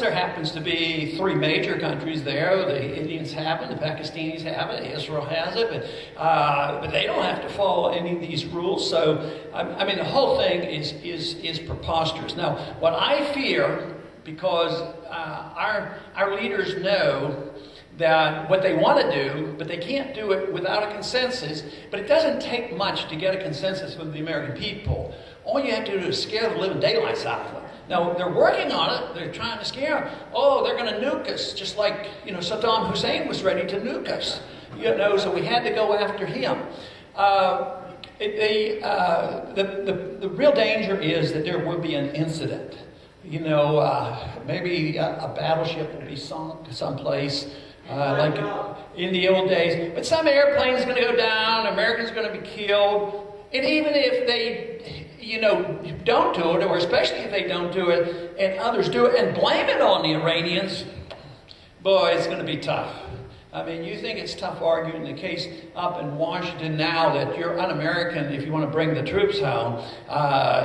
there happens to be three major countries there. The Indians have it, the Pakistanis have it, Israel has it, but they don't have to follow any of these rules. So, I mean, the whole thing is preposterous. Now, what I fear, because our leaders know that what they want to do, but they can't do it without a consensus. But it doesn't take much to get a consensus from the American people. All you have to do is scare the living daylights out of them. Now, they're working on it. They're trying to scare them. Oh, they're going to nuke us, just like, Saddam Hussein was ready to nuke us. So we had to go after him. The real danger is that there will be an incident. Maybe a battleship will be sunk someplace. Like in the old days. But some airplane's going to go down, Americans are going to be killed. And even if they, don't do it, or especially if they don't do it, and others do it, and blame it on the Iranians, boy, it's going to be tough. I mean, you think it's tough arguing the case up in Washington now that you're un-American if you want to bring the troops home.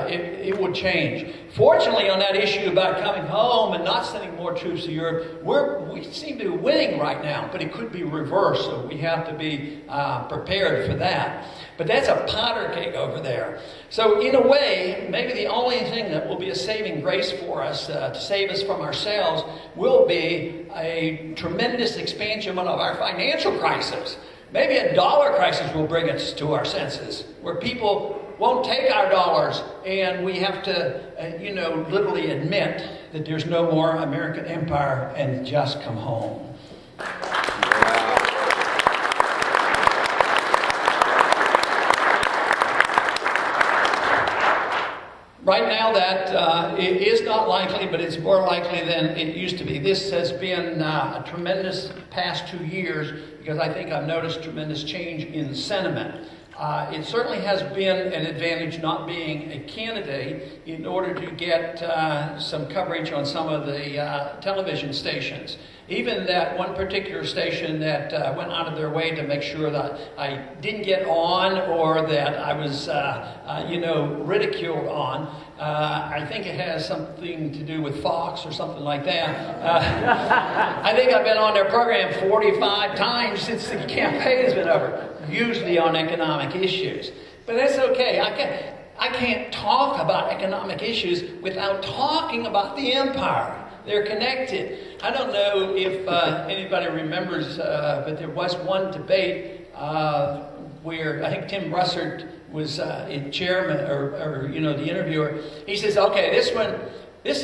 It would change. Fortunately, on that issue about coming home and not sending more troops to Europe, we seem to be winning right now, but it could be reversed, so we have to be prepared for that. But that's a powder keg over there. So in a way, maybe the only thing that will be a saving grace for us to save us from ourselves will be a tremendous expansion of our financial crisis. Maybe a dollar crisis will bring us to our senses, where people won't take our dollars and we have to, literally admit that there's no more American empire and just come home. Right now that it is not likely, but it's more likely than it used to be. This has been a tremendous past 2 years because I think I've noticed tremendous change in sentiment. It certainly has been an advantage not being a candidate in order to get some coverage on some of the television stations. Even that one particular station that went out of their way to make sure that I didn't get on or that I was, ridiculed on. I think it has something to do with Fox or something like that. I think I've been on their program 45 times since the campaign has been over, usually on economic issues. But that's okay. I can't talk about economic issues without talking about the empire. They're connected. I don't know if anybody remembers, but there was one debate where I think Tim Russert was in chairman, or the interviewer. He says, "Okay, this one is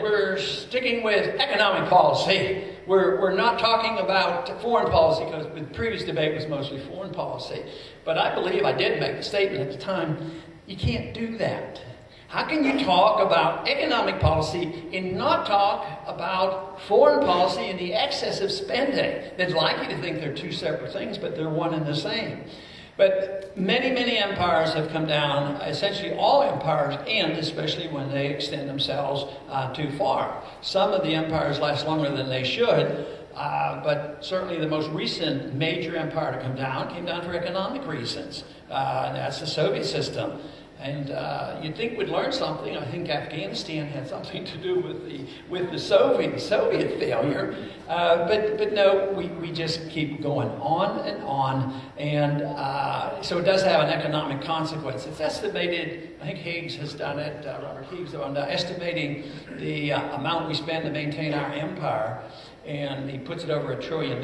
we're sticking with economic policy. We're not talking about foreign policy because the previous debate was mostly foreign policy." But I believe I did make the statement at the time: you can't do that. How can you talk about economic policy and not talk about foreign policy and the excessive spending? They'd like you to think they're two separate things, but they're one and the same. But many, many empires have come down, essentially all empires end, especially when they extend themselves too far. Some of the empires last longer than they should, but certainly the most recent major empire to come down came down for economic reasons, and that's the Soviet system. And you'd think we'd learn something. I think Afghanistan had something to do with the Soviet failure. But no, we just keep going on and on. And so it does have an economic consequence. It's estimated, I think Higgs has done it, Robert Higgs, on estimating the amount we spend to maintain our empire. And he puts it over $1 trillion.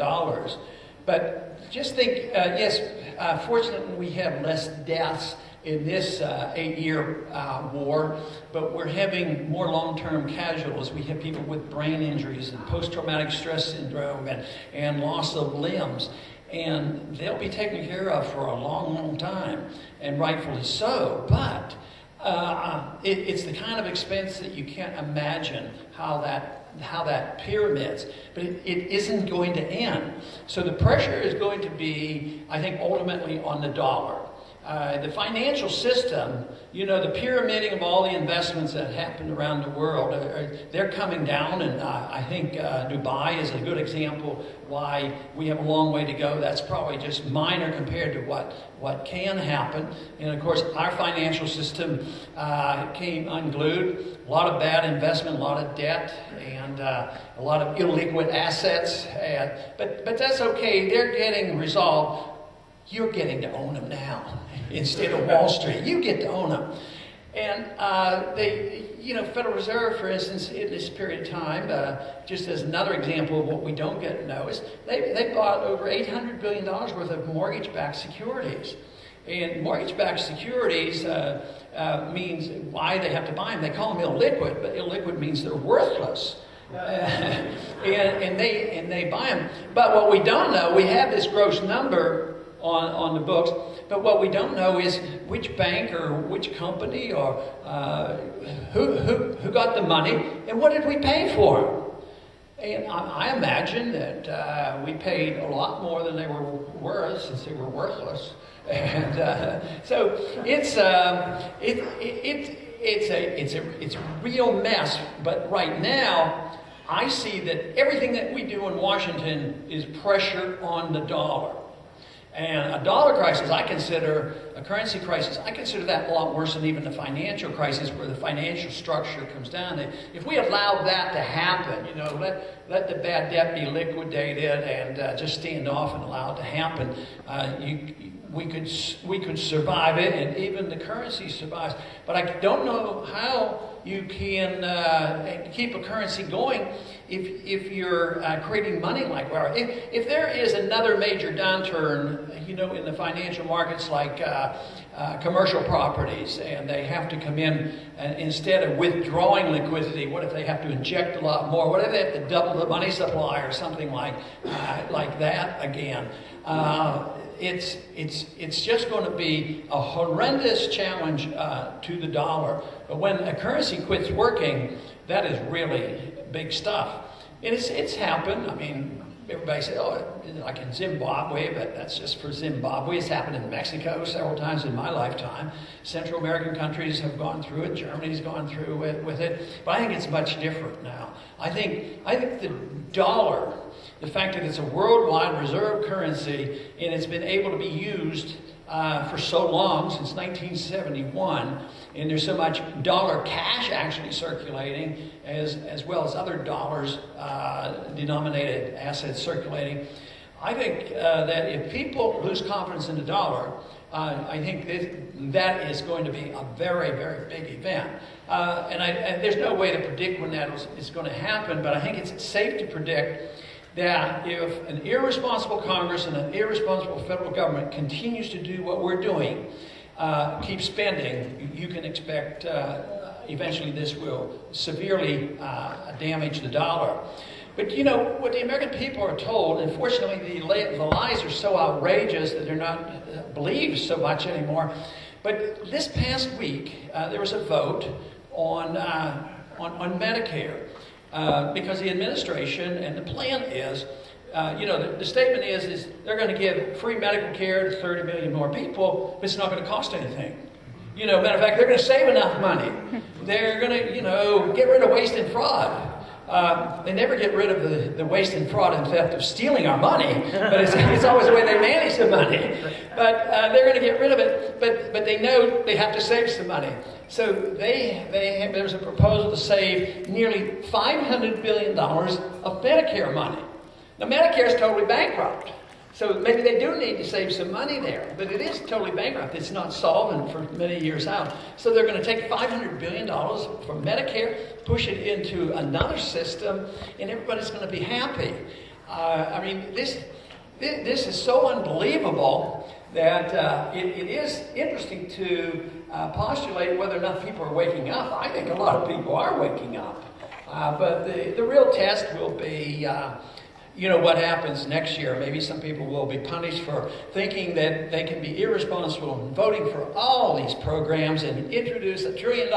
But just think, fortunately we have less deaths in this 8-year war, but we're having more long-term casualties. We have people with brain injuries and post-traumatic stress syndrome and loss of limbs. And they'll be taken care of for a long, long time, and rightfully so. But it's the kind of expense that you can't imagine how that pyramids, but it isn't going to end. So the pressure is going to be, I think, ultimately on the dollar. the financial system, the pyramiding of all the investments that happen around the world, they're coming down, and I think Dubai is a good example why we have a long way to go. That's probably just minor compared to what can happen. And of course, our financial system came unglued. A lot of bad investment, a lot of debt, and a lot of illiquid assets. But that's okay. They're getting resolved. You're getting to own them now instead of Wall Street. You get to own them. And Federal Reserve, for instance, in this period of time, just as another example of what we don't get to know, is they bought over $800 billion worth of mortgage-backed securities. And mortgage-backed securities means why they have to buy them. They call them illiquid, but illiquid means they're worthless. And they buy them. But what we don't know, we have this gross number on the books, but what we don't know is which bank or which company or who got the money and what did we pay for them. And I imagine that we paid a lot more than they were worth, since they were worthless. And so it's a real mess. But right now, I see that everything that we do in Washington is pressure on the dollar. And a dollar crisis, a currency crisis, I consider that a lot worse than even the financial crisis, where the financial structure comes down. If we allow that to happen, let the bad debt be liquidated and just stand off and allow it to happen, we could survive it, and even the currency survives. But I don't know how you can keep a currency going if you're creating money like we are. If there is another major downturn, in the financial markets, like commercial properties, and they have to come in instead of withdrawing liquidity, what if they have to inject a lot more? What if they have to double the money supply or something like that again? It's just going to be a horrendous challenge to the dollar. But when a currency quits working, that is really big stuff. And it's happened. I mean, everybody says, like in Zimbabwe, but that's just for Zimbabwe. It's happened in Mexico several times in my lifetime. Central American countries have gone through it. Germany's gone through it with it. But I think it's much different now. I think the dollar, the fact that it's a worldwide reserve currency and it's been able to be used for so long, since 1971, and there's so much dollar cash actually circulating, as well as other dollars denominated assets circulating. I think that if people lose confidence in the dollar, I think that is going to be a very, very big event. And there's no way to predict when that is going to happen, but I think it's safe to predict that if an irresponsible Congress and an irresponsible federal government continues to do what we're doing, keep spending, you can expect eventually this will severely damage the dollar. But what the American people are told, unfortunately the lies are so outrageous that they're not believed so much anymore. But this past week, there was a vote on Medicare. Because the administration and the plan is, the statement is they're going to give free medical care to 30 million more people, but it's not going to cost anything. Matter of fact, they're going to save enough money. They're going to, get rid of waste and fraud. They never get rid of the waste and fraud and theft of stealing our money, but it's always the way they manage the money. But they're going to get rid of it, but they know they have to save some money. So there's a proposal to save nearly $500 billion of Medicare money. Now, Medicare is totally bankrupt. So maybe they do need to save some money there, but it is totally bankrupt. It's not solvent for many years out. So they're going to take $500 billion from Medicare, push it into another system, and everybody's going to be happy. This is so unbelievable that it is interesting to postulate whether or not people are waking up. I think a lot of people are waking up. But the real test will be you know what happens next year. Maybe some people will be punished for thinking that they can be irresponsible and voting for all these programs and introduce $1 trillion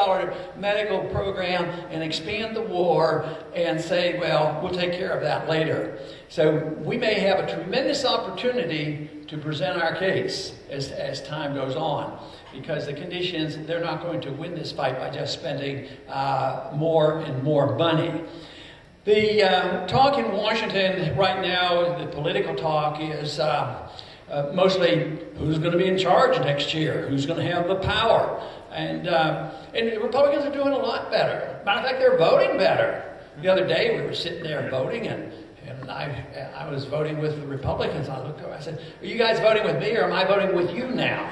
medical program and expand the war and say, well, we'll take care of that later. So we may have a tremendous opportunity to present our case as time goes on, because the conditions, they're not going to win this fight by just spending more and more money. The talk in Washington right now, the political talk, is mostly who's going to be in charge next year, who's going to have the power. And the Republicans are doing a lot better. Matter of fact, they're voting better. The other day we were sitting there voting, and I was voting with the Republicans. I looked over, I said, are you guys voting with me, or am I voting with you now?